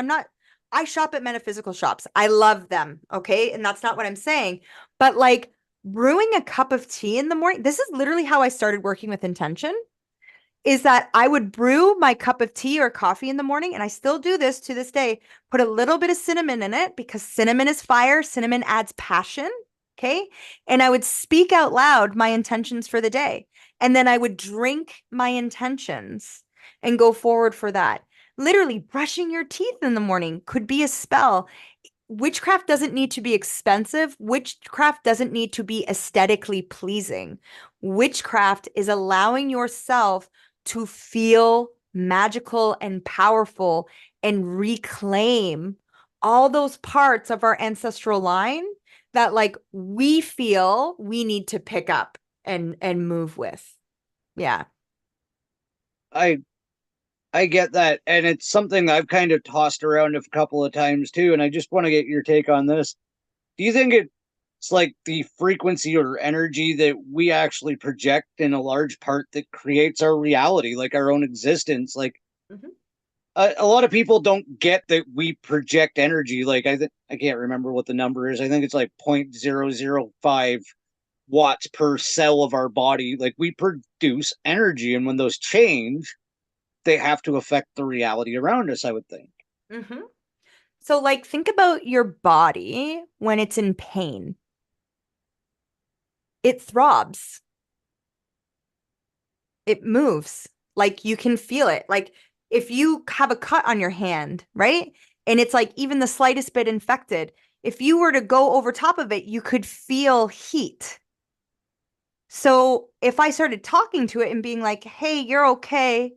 I shop at metaphysical shops. I love them. Okay. And that's not what I'm saying. But like brewing a cup of tea in the morning, this is literally how I started working with intention, is that I would brew my cup of tea or coffee in the morning. And I still do this to this day, put a little bit of cinnamon in it because cinnamon is fire. Cinnamon adds passion. Okay. And I would speak out loud my intentions for the day. And then I would drink my intentions and go forward for that. Literally, brushing your teeth in the morning could be a spell. Witchcraft doesn't need to be expensive. Witchcraft doesn't need to be aesthetically pleasing. Witchcraft is allowing yourself to feel magical and powerful and reclaim all those parts of our ancestral line that like we feel we need to pick up and move with. Yeah. I I get that, and it's something I've kind of tossed around a couple of times too. And I just want to get your take on this. Do you think it's like the frequency or energy that we actually project in a large part that creates our reality, like our own existence? Like Mhm. a lot of people don't get that we project energy. Like I can't remember what the number is. I think it's like 0.005 watts per cell of our body. Like we produce energy, and when those change, they have to affect the reality around us, I would think. Mhm. So, like, think about your body when it's in pain. It throbs, it moves. Like, you can feel it. Like, if you have a cut on your hand, right? And it's like even the slightest bit infected, if you were to go over top of it, you could feel heat. So, if I started talking to it and being like, hey, you're okay,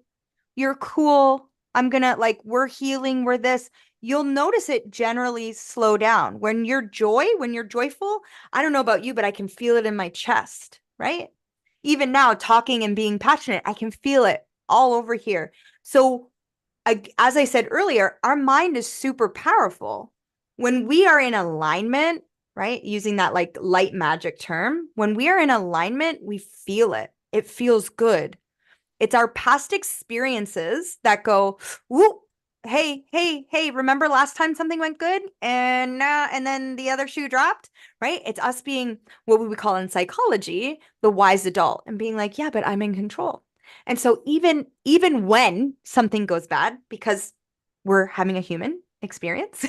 you're cool. I'm gonna like, we're healing, we're this. You'll notice it generally slow down. When you're joyful, I don't know about you, but I can feel it in my chest, right? Even now, talking and being passionate, I can feel it all over here. So, as I said earlier, our mind is super powerful. When we are in alignment, right? Using that like light magic term, when we are in alignment, we feel it. It feels good. It's our past experiences that go, whoop, hey, remember last time something went good and then the other shoe dropped, right? It's us being what we would call in psychology, the wise adult and being like, yeah, but I'm in control. And so even when something goes bad, because we're having a human experience,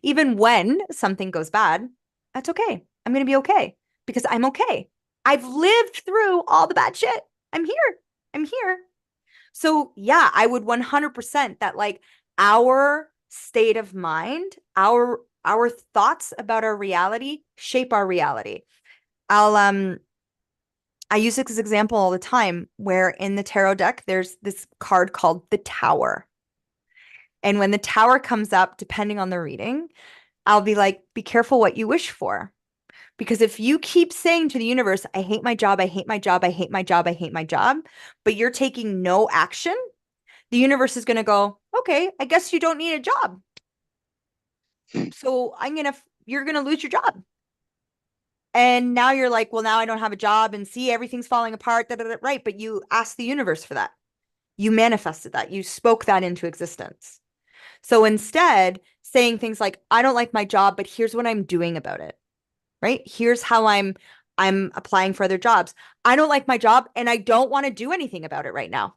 even when something goes bad, that's okay. I'm going to be okay because I'm okay. I've lived through all the bad shit. I'm here. I'm here. So, yeah, I would 100% that like our state of mind, our thoughts about our reality shape our reality. I'll I use this example all the time where in the tarot deck there's this card called the Tower. And when the Tower comes up, depending on the reading, I'll be like, be careful what you wish for. Because if you keep saying to the universe, I hate my job, I hate my job, I hate my job, I hate my job, but you're taking no action, the universe is going to go, okay, I guess you don't need a job. So you're going to lose your job. And now you're like, well, now I don't have a job and see everything's falling apart. Da, da, da. Right. But you asked the universe for that. You manifested that. You spoke that into existence. So instead, saying things like, I don't like my job, but here's what I'm doing about it. Right? Here's how I'm applying for other jobs. I don't like my job and I don't want to do anything about it right now.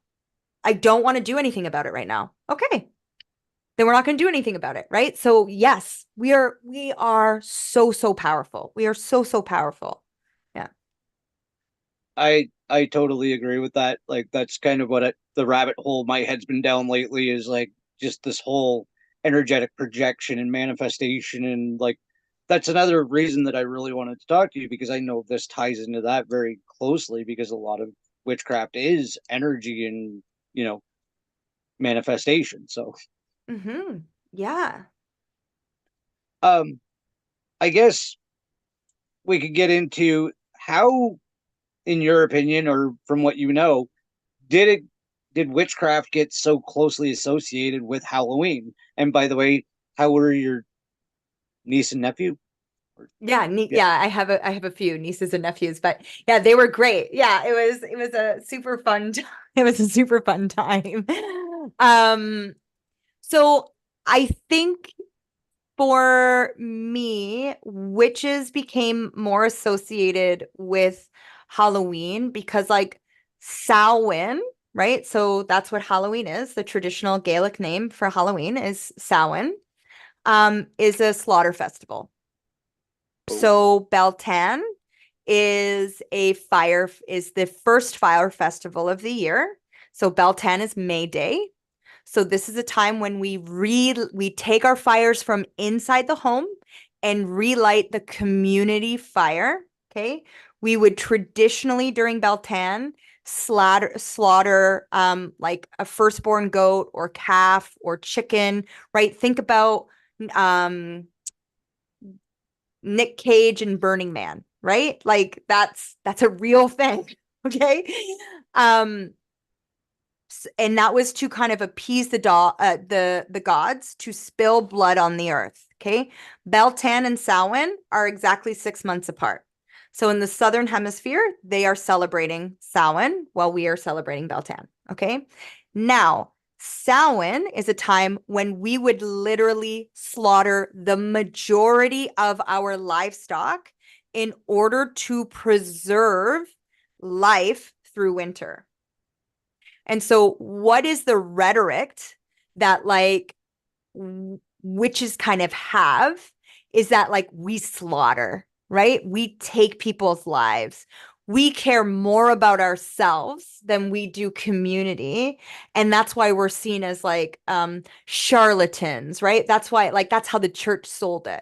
I don't want to do anything about it right now. Okay. Then we're not going to do anything about it, right? So yes, we are so powerful. We are so powerful. Yeah. I totally agree with that. Like that's kind of the rabbit hole my head's been down lately is like just this whole energetic projection and manifestation, and like that's another reason that I really wanted to talk to you, because I know this ties into that very closely, because a lot of witchcraft is energy and, you know, manifestation. So Yeah. um I guess we could get into how, in your opinion or from what you know, did it did witchcraft get so closely associated with Halloween? And by the way, how were your niece and nephew? Yeah, Yeah. I have a few nieces and nephews, but yeah, they were great. Yeah, it was a super fun it was a super fun time. Um, so I think for me, witches became more associated with Halloween because like Samhain, right? So that's what Halloween is. The traditional Gaelic name for Halloween is Samhain, is a slaughter festival. Oh, So Beltan is the first fire festival of the year. So Beltan is May Day. So this is a time when we take our fires from inside the home and relight the community fire. Okay. We would traditionally during Beltan slaughter like a firstborn goat or calf or chicken, right? Think about um Nick Cage and Burning Man, right? Like that's a real thing. Okay. Um, and that was to kind of appease the gods to spill blood on the earth. Okay. Beltan and Samhain are exactly 6 months apart. So in the southern hemisphere, they are celebrating Samhain while we are celebrating Beltan. Okay. Now, Samhain is a time when we would literally slaughter the majority of our livestock in order to preserve life through winter. And so, what is the rhetoric that like witches kind of have is that like we slaughter, right? We take people's lives. We care more about ourselves than we do community. And that's why we're seen as like charlatans, right? That's why, like, that's how the church sold it.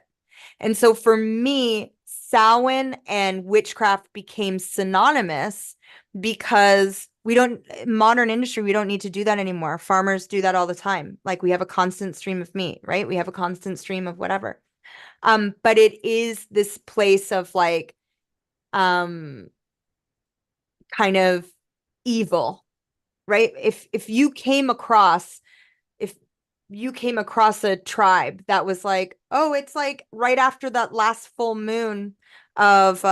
And so for me, Samhain and witchcraft became synonymous because we don't modern industry, we don't need to do that anymore. Farmers do that all the time. Like we have a constant stream of meat, right? We have a constant stream of whatever. But it is this place of like um kind of evil, right? If you came across a tribe that was like, oh, it's like right after that last full moon of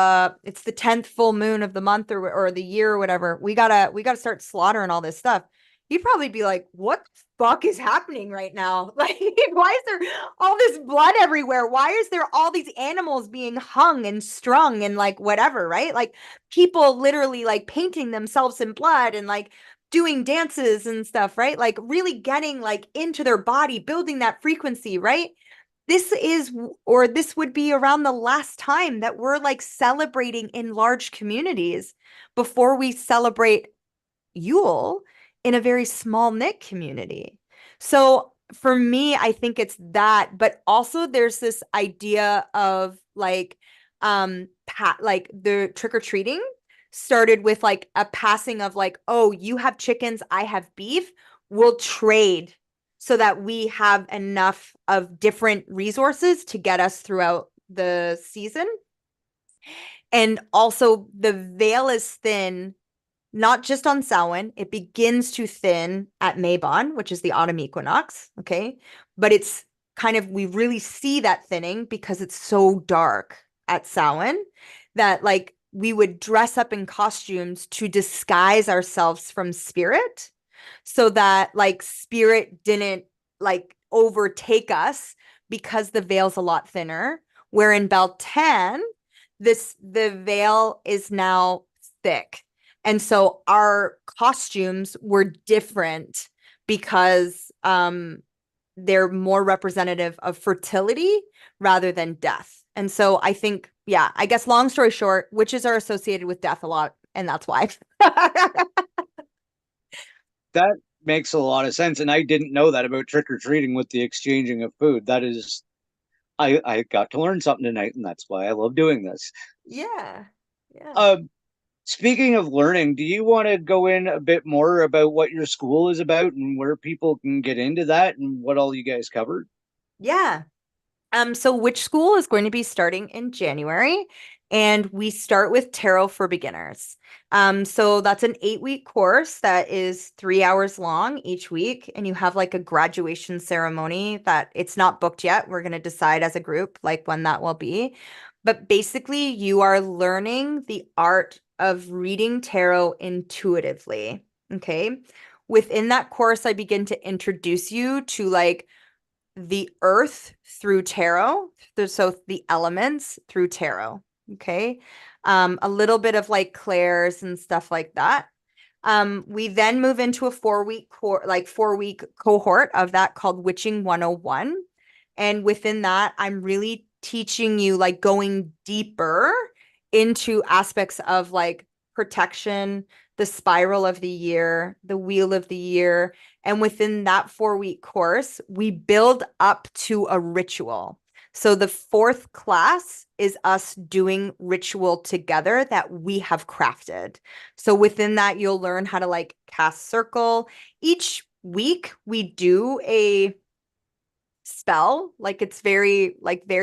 it's the 10th full moon of the month or the year or whatever. We gotta start slaughtering all this stuff. You'd probably be like, what the fuck is happening right now? Like, why is there all this blood everywhere? Why is there all these animals being hung and strung and like whatever, right? Like people literally like painting themselves in blood and like doing dances and stuff, right? Like really getting like into their body, building that frequency, right? This would be around the last time that we're like celebrating in large communities before we celebrate Yule in a very small knit community. So for me, I think it's that, but also there's this idea of like like the trick-or-treating started with like a passing of like, oh, you have chickens, I have beef, we'll trade so that we have enough of different resources to get us throughout the season. And also the veil is thin not just on Samhain. It begins to thin at Mabon, which is the autumn equinox. Okay. But it's kind of, we really see that thinning because it's so dark at Samhain that like we would dress up in costumes to disguise ourselves from spirit so that like spirit didn't like overtake us because the veil's a lot thinner. Where in Beltane, the veil is now thick. And so our costumes were different because they're more representative of fertility rather than death. And so I think, yeah, I guess long story short, witches are associated with death a lot, and that's why. That makes a lot of sense. And I didn't know that about trick or treating with the exchanging of food. That is, I got to learn something tonight, and that's why I love doing this. Yeah. Yeah. Um, Speaking of learning, do you want to go in a bit more about what your school is about and where people can get into that and what all you guys covered? Yeah. So Witch School is going to be starting in January, and we start with Tarot for Beginners. So that's an 8-week course that is 3 hours long each week, and you have like a graduation ceremony that it's not booked yet. We're going to decide as a group like when that will be. But basically, you are learning the art of reading tarot intuitively. Okay. Within that course, I begin to introduce you to like the earth through tarot. So the elements through tarot. Okay. A little bit of like clairs and stuff like that. We then move into a 4-week cohort of that called Witching 101. And within that, I'm really teaching you like going deeper into aspects of like protection, the spiral of the year, the wheel of the year. And within that 4-week course, we build up to a ritual. So the fourth class is us doing ritual together that we have crafted. So within that, you'll learn how to like cast circle. Each week we do a spell, like it's very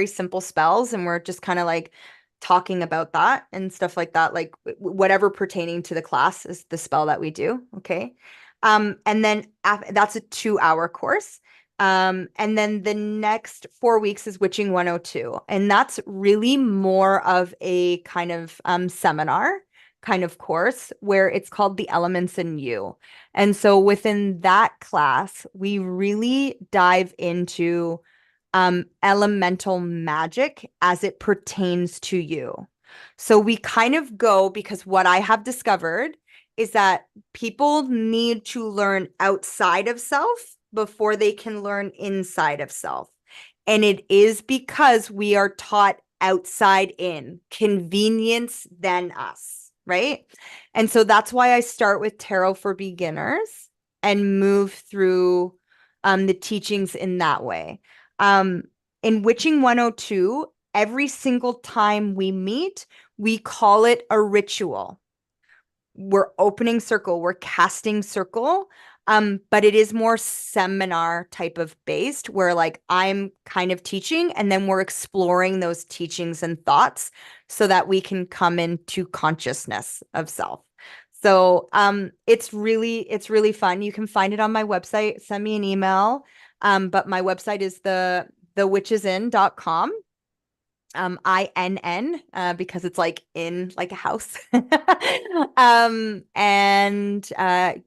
simple spells, and we're just kind of like talking about that and stuff like that, like whatever pertaining to the class is the spell that we do. Okay. And then that's a 2-hour course. And then the next 4 weeks is Witching 102, and that's really more of a kind of seminar kind of course where it's called The Elements in You. And so within that class, we really dive into elemental magic as it pertains to you. So we kind of go, because what I have discovered is that people need to learn outside of self before they can learn inside of self. And it is because we are taught outside in, convenience then us, right? And so that's why I start with tarot for beginners and move through the teachings in that way. Um, in Witching 102, every single time we meet, we call it a ritual. We're opening circle, we're casting circle. But it is more seminar type of based where like I'm kind of teaching and then we're exploring those teachings and thoughts so that we can come into consciousness of self. So it's really fun. You can find it on my website. Send me an email. But my website is thewitchesin.com. INN, because it's like in like a house. And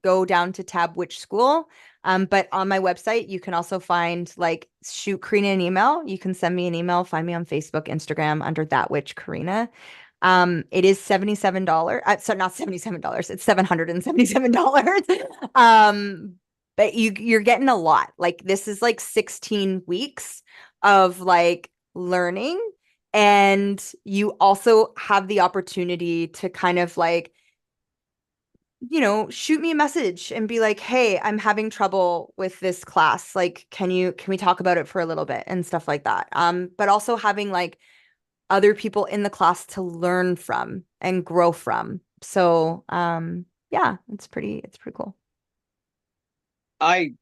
go down to tab Witch School. But on my website, you can also find like shoot Karena an email. You can send me an email, find me on Facebook, Instagram under that witch Karena. It is $77. So not $77, it's $777. But you're getting a lot. Like this is like 16 weeks of like learning, and you also have the opportunity to kind of like shoot me a message and be like, hey, I'm having trouble with this class. Like, can we talk about it for a little bit and stuff like that. But also having like other people in the class to learn from and grow from. So, yeah, it's pretty cool. I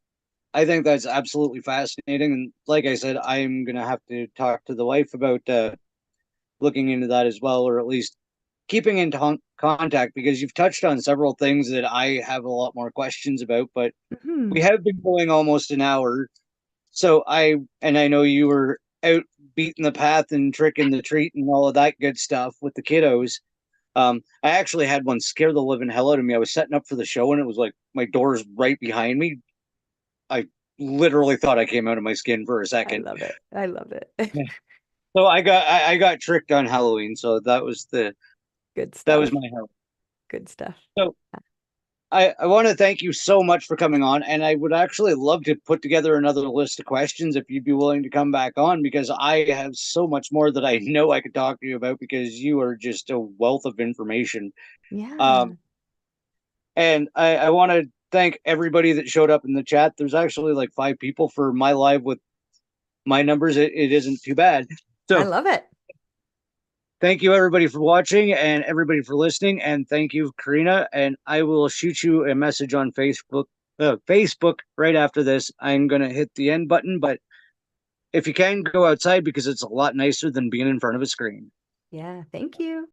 I think that's absolutely fascinating. And like I said, I'm gonna have to talk to the wife about looking into that as well, or at least keeping in contact, because you've touched on several things that I have a lot more questions about. But we Hmm. have been going almost an hour, so I know you were out beating the path and tricking the treat and all of that good stuff with the kiddos. I actually had one scare the living hell out of me. I was setting up for the show and it was like my door's right behind me. I literally thought I came out of my skin for a I second. love it. I love it. So I got tricked on Halloween. So Good that was stuff. my Halloween. Good stuff. So I want to thank you so much for coming on, and I would actually love to put together another list of questions if you'd be willing to come back on, because I have so much more that I know I could talk to you about, because you are just a wealth of information. Yeah. Um, and I want to thank everybody that showed up in the chat. There's actually like 5 people for my live with my numbers. It isn't too bad. I So love it. thank you everybody for watching and everybody for listening, and thank you, Karina. And I will shoot you a message on Facebook right after this. I'm gonna hit the end button, but if you can, go outside because it's a lot nicer than being in front of a screen. Yeah. Thank you.